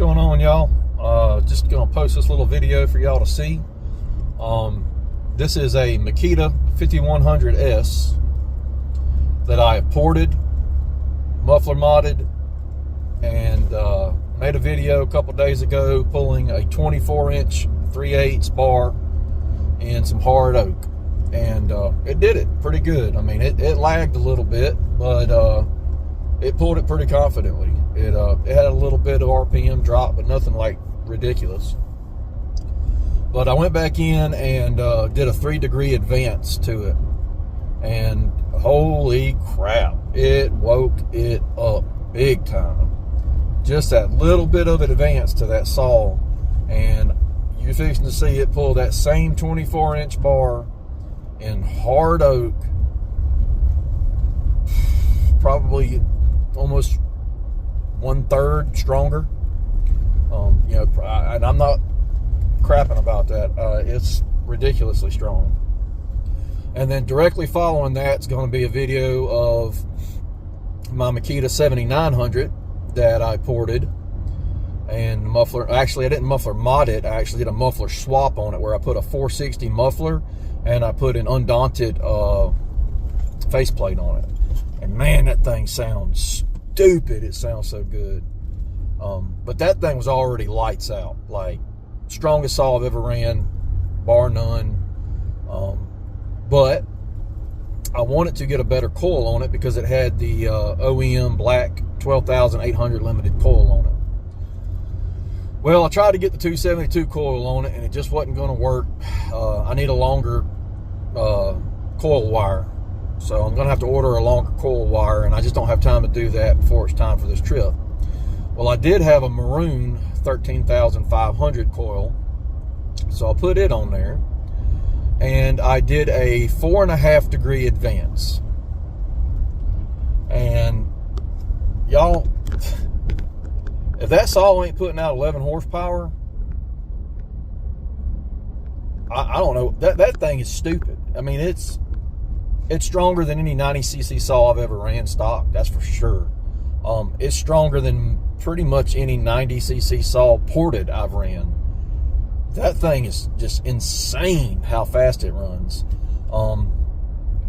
going on, y'all? Just gonna post this little video for y'all to see. This is a Makita 5100S that I have ported, muffler modded, and made a video a couple days ago pulling a 24-inch 3/8 bar in some hard oak, and it did it pretty good. I mean, it lagged a little bit, but it pulled it pretty confidently. It had a little bit of RPM drop, but nothing like ridiculous. But I went back in and did a 3-degree advance to it, and holy crap, it woke it up big time. Just that little bit of advance to that saw, and you're fixing to see it pull that same 24-inch bar in hard oak, probably almost 1/3 stronger. You know, and I'm not crapping about that. It's ridiculously strong. And then directly following that is going to be a video of my Makita 7900 that I ported, and muffler. Actually, I didn't muffler mod it. I actually did a muffler swap on it, where I put a 460 muffler and I put an Undaunted faceplate on it. And man, that thing sounds stupid. It sounds so good. But that thing was already lights out, like strongest saw I've ever ran, bar none. But I wanted to get a better coil on it because it had the OEM black 12,800 limited coil on it. Well, I tried to get the 272 coil on it, and it just wasn't going to work. I need a longer coil wire, so I'm going to have to order a longer coil wire, and I just don't have time to do that before it's time for this trip. Well, I did have a maroon 13,500 coil, so I put it on there, and I did a 4.5-degree advance. And y'all, if that saw ain't putting out 11 horsepower, I don't know. That thing is stupid. I mean, it's stronger than any 90cc saw I've ever ran stock, that's for sure. It's stronger than pretty much any 90cc saw ported I've ran. That thing is just insane how fast it runs. I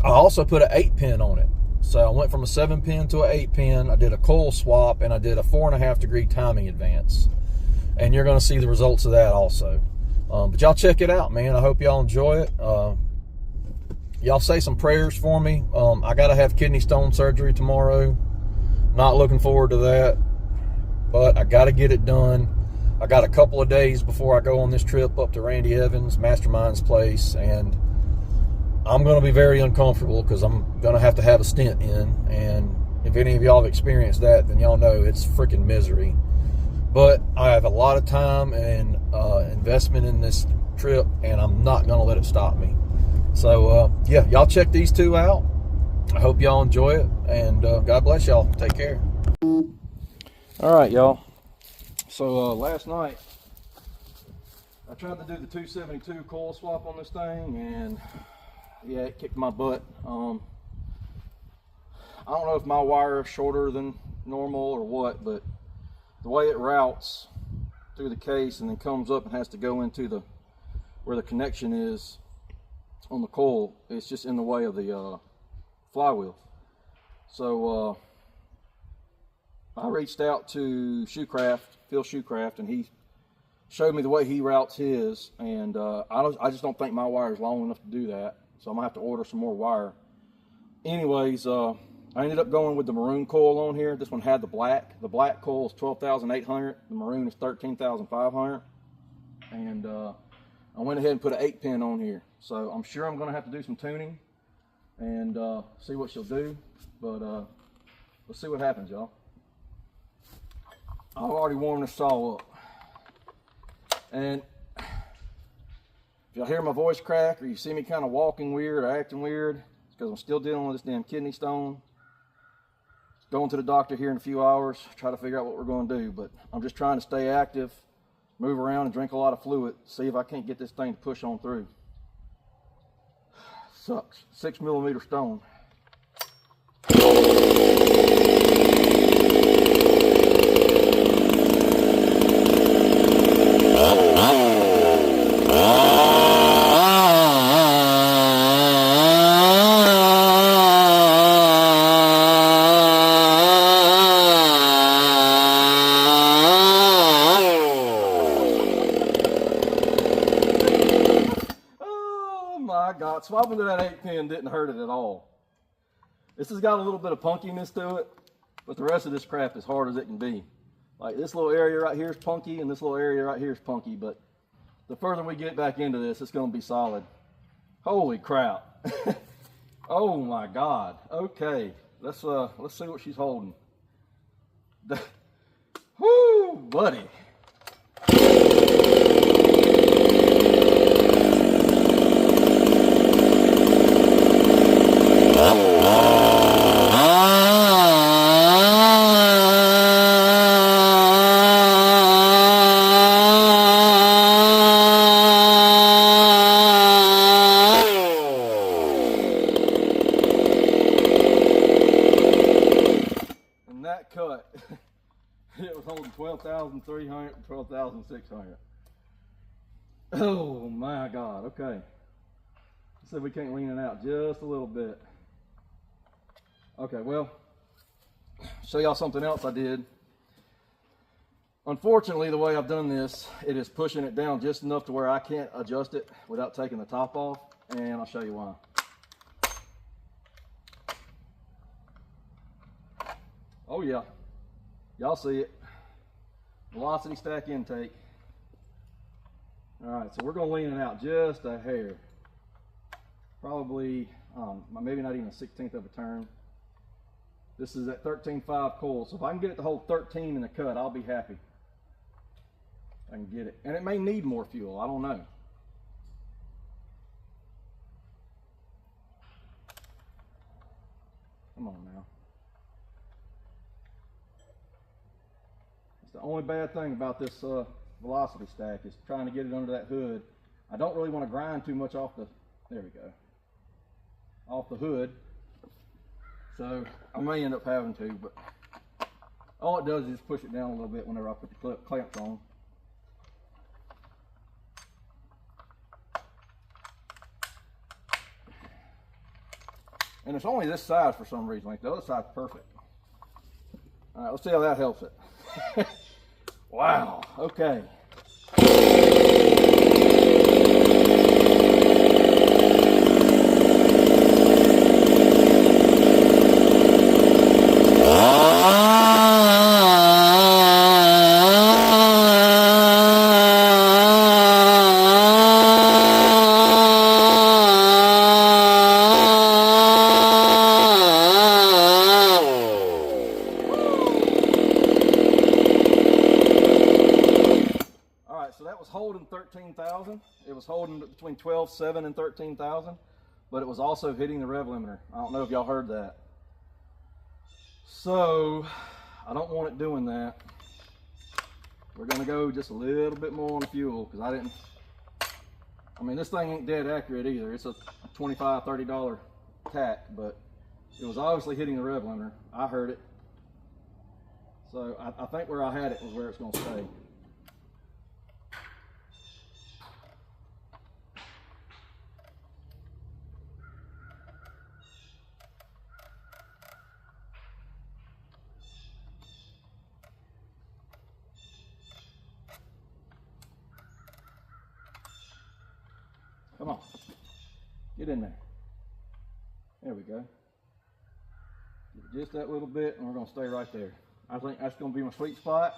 also put an 8-pin on it. So I went from a 7-pin to an 8-pin. I did a coil swap, and I did a 4.5-degree timing advance. And you're going to see the results of that also. But y'all check it out, man. I hope y'all enjoy it. Y'all say some prayers for me. I got to have kidney stone surgery tomorrow. Not looking forward to that, but I got to get it done. I got a couple of days before I go on this trip up to Randy Evans' Mastermind's place, and I'm going to be very uncomfortable because I'm going to have a stent in, and if any of y'all have experienced that, then y'all know it's freaking misery. But I have a lot of time and investment in this trip, and I'm not going to let it stop me. So yeah, y'all check these two out. I hope y'all enjoy it, and God bless y'all. Take care. All right, y'all. So last night I tried to do the 272 coil swap on this thing, and yeah, it kicked my butt. I don't know if my wire is shorter than normal or what, but the way it routes through the case and then comes up and has to go into where the connection is on the coil, it's just in the way of the flywheel. So I reached out to Phil Shoecraft, and he showed me the way he routes his, and I just don't think my wire is long enough to do that, so I'm gonna have to order some more wire. Anyways, I ended up going with the maroon coil on here. This one had the black. The black coil is 12,800. The maroon is 13,500. And I went ahead and put an 8-pin on here. So I'm sure I'm gonna have to do some tuning and see what she'll do, but let's see what happens, y'all. I've already warmed this saw up, and if y'all hear my voice crack or you see me kind of walking weird or acting weird, it's because I'm still dealing with this damn kidney stone. Going to the doctor here in a few hours, try to figure out what we're going to do, but I'm just trying to stay active, move around and drink a lot of fluid, see if I can't get this thing to push on through. Sucks. 6mm stone. God, swapping to that 8-pin didn't hurt it at all. This has got a little bit of punkiness to it, but the rest of this crap is hard as it can be. Like this little area right here is punky, and this little area right here is punky, but the further we get back into this, it's gonna be solid. Holy crap. Oh my God. Okay, let's see what she's holding. Whoo, buddy. And that cut, it was holding 12,300 and 12,600. Oh my God, okay. So we can't lean it out just a little bit. Okay, well, show y'all something else I did. Unfortunately, the way I've done this, it is pushing it down just enough to where I can't adjust it without taking the top off, and I'll show you why. Oh yeah, y'all see it. Velocity stack intake. All right, so we're gonna lean it out just a hair. Probably, maybe not even a 1/16 of a turn. This is at 13.5 coil, so if I can get it to hold 13 in the cut, I'll be happy. I can get it, and it may need more fuel, I don't know. Come on now. It's the only bad thing about this velocity stack is trying to get it under that hood. I don't really want to grind too much off the, there we go, off the hood. So I may end up having to, but all it does is push it down a little bit whenever I put the clamps on. And it's only this size for some reason, like the other side's perfect. All right, let's see how that helps it. Wow, okay. Holding 13,000. It was holding between 12.7 and 13,000, but it was also hitting the rev limiter. I don't know if y'all heard that. So I don't want it doing that. We're gonna go just a little bit more on the fuel because I mean this thing ain't dead accurate either. It's a $25, $30 tack, but it was obviously hitting the rev limiter. I heard it. So I think where I had it was where it's gonna stay. Come on, get in there. There we go. Just that little bit, and we're gonna stay right there. I think that's gonna be my sweet spot.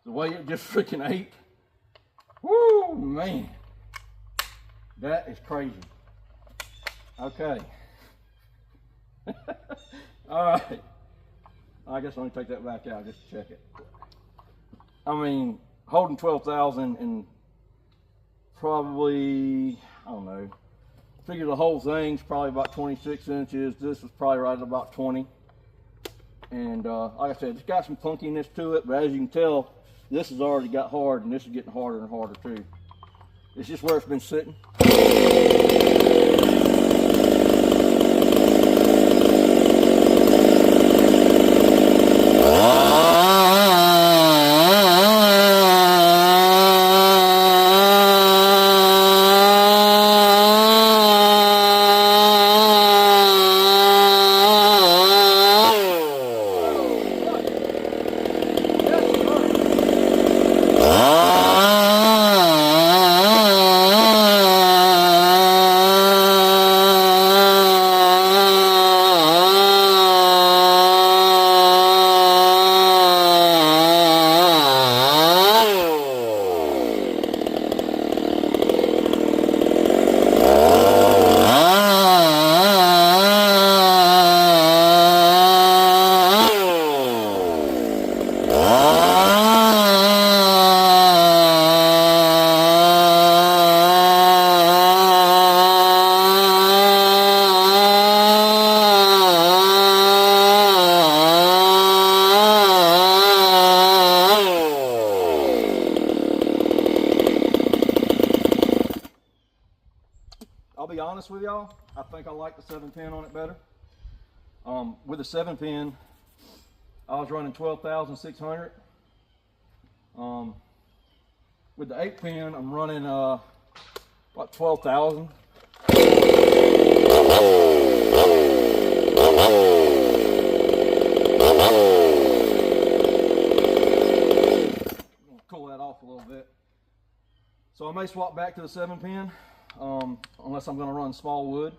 The way it just freaking ate. Woo, man. That is crazy. Okay. All right. I guess I'm gonna take that back out just to check it. I mean, holding 12,000 and probably, I don't know, figure the whole thing's probably about 26 inches. This is probably right at about 20. And like I said, it's got some punkiness to it, but as you can tell, this has already got hard, and this is getting harder and harder too. It's just where it's been sitting. honest with y'all, I think I like the 7-pin on it better. With the 7-pin, I was running 12,600. With the 8-pin, I'm running about 12,000. Cool that off a little bit. So I may swap back to the 7-pin, unless I'm going to run small wood.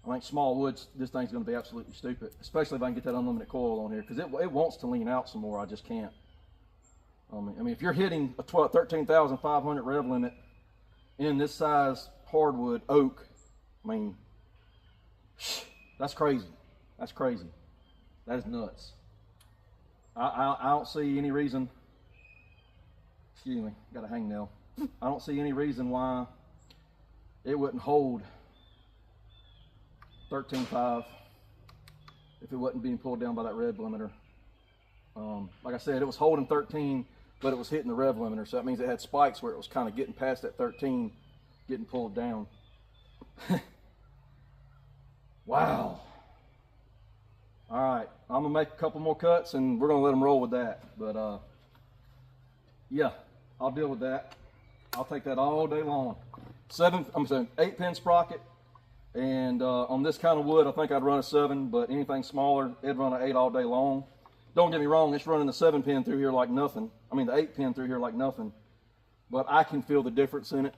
I think small woods, this thing's going to be absolutely stupid, especially if I can get that unlimited coil on here, because it wants to lean out some more. I just can't. I mean, if you're hitting a 13,500 rev limit in this size hardwood oak, I mean, that's crazy. That's crazy. That is nuts. I don't see any reason. Excuse me, got a hangnail. I don't see any reason why it wouldn't hold 13.5 if it wasn't being pulled down by that rev limiter. Like I said, it was holding 13, but it was hitting the rev limiter, so that means it had spikes where it was kind of getting past that 13, getting pulled down. Wow. All right, I'm gonna make a couple more cuts and we're gonna let them roll with that. But yeah, I'll deal with that. I'll take that all day long. 8-pin sprocket, and on this kind of wood, I think I'd run a 7, but anything smaller, it'd run an 8 all day long. Don't get me wrong, it's running the 7-pin through here like nothing. I mean the 8-pin through here like nothing, but I can feel the difference in it.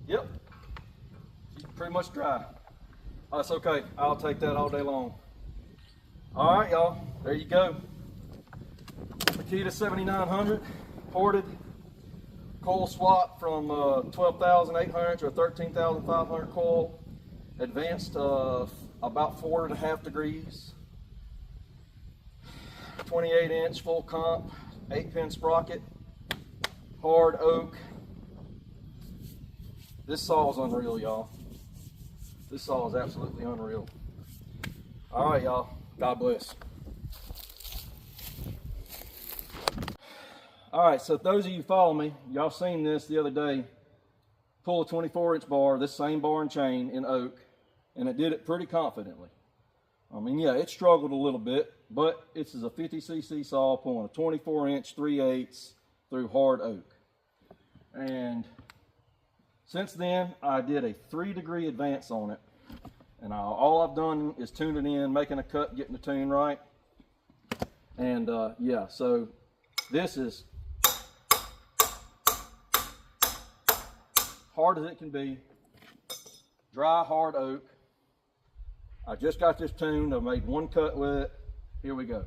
Yep, she's pretty much dry. Oh, that's okay, I'll take that all day long. All right, y'all, there you go. Makita 7900, ported, coil swap from 12,800 to a 13,500 coil, advanced about 4.5 degrees, 28-inch full comp, 8-pin sprocket, hard oak. This saw is unreal, y'all. This saw is absolutely unreal. All right, y'all. God bless. All right, so those of you who follow me, y'all seen this the other day. Pull a 24-inch bar, this same bar and chain in oak, and it did it pretty confidently. I mean, yeah, it struggled a little bit, but this is a 50cc saw pulling a 24-inch 3/8 through hard oak. And since then, I did a 3-degree advance on it. And all I've done is tune it in, making a cut, getting the tune right. And yeah, so this is hard as it can be. Dry, hard oak. I just got this tuned. I made one cut with it. Here we go.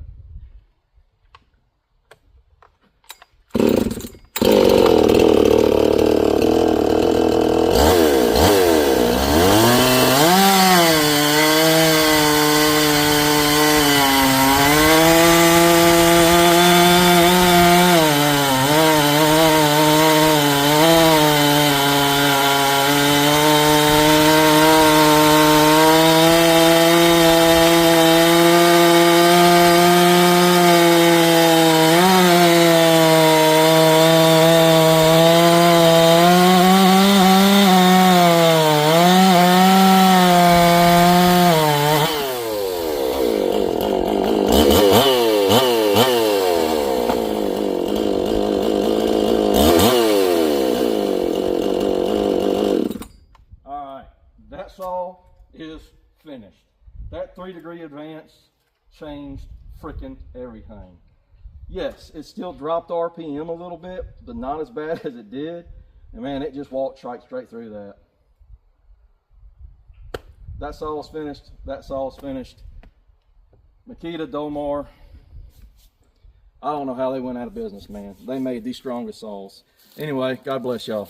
is finished. That 3-degree advance changed freaking everything. Yes, it still dropped RPM a little bit, but not as bad as it did. And man, it just walked straight through that. That saw is finished. That saw is finished. Makita, Dolmar. I don't know how they went out of business, man. They made the strongest saws. Anyway, God bless y'all.